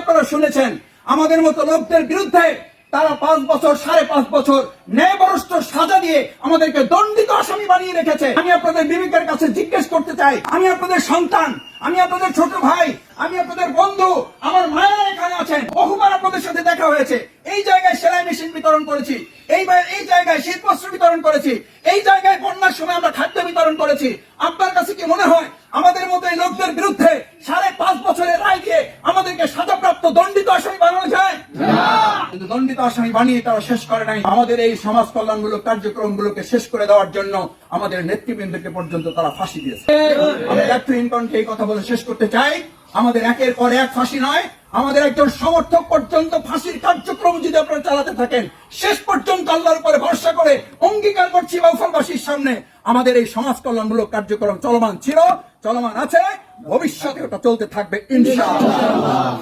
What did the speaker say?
আপনারা শুনেছেন আমাদের মতো লোকদের বিরুদ্ধে তারা 5 বছর 5.5 বছর ন্যায়বরস্থ সাজা দিয়ে আমাদেরকে দণ্ডিত আসামি বানিয়ে রেখেছে। আমি আপনাদের বিবেকের কাছে জিজ্ঞেস করতে চাই, আমি আপনাদের সন্তান, আমি আপনাদের ছোট ভাই, আমি আপনাদের বন্ধু, আমার মায়েরা এখানে আছেন, বহুবার আপনাদের সাথে দেখা হয়েছে। এই জায়গায় সেলাই মেশিন বিতরণ করেছি, এই জায়গায় শীতবস্ত্র বিতরণ করেছি, এই জায়গায় বন্যার সময় আমরা খাদ্য বিতরণ করেছি। আপনার কাছে কি মনে হয় আমাদের মতো এই লোকদের বিরুদ্ধে 5.5 বছরের রায় দিয়ে আমাদেরকে সাজাপ্রাপ্ত দণ্ডিত আসামি বানানো যায়? কিন্তু দণ্ডিত আসামি বানিয়ে তারা শেষ করে নাই। আমাদের এই সমাজ কল্যাণমূলক কার্যক্রমগুলোকে শেষ করে দেওয়ার জন্য আমাদের নেতৃবৃন্দকে পর্যন্ত তারা ফাঁসি দিয়েছে। আমি একটু ইনকনকে এই কথা বলে শেষ করতে চাই, আমাদের একের পর এক ফাঁসি নয়, আমাদের একজন সমর্থক পর্যন্ত ফাঁসির কার্যক্রম যদি আপনারা চালাতে থাকেন, শেষ পর্যন্ত আল্লাহর উপরে ভরসা করে অঙ্গীকার করছি বাউফলবাসীর সামনে, আমাদের এই সমাজ কল্যাণমূলক কার্যক্রম চলমান ছিল, চলমান আছে, ভবিষ্যতে ওটা চলতে থাকবে ইনশাআল্লাহ।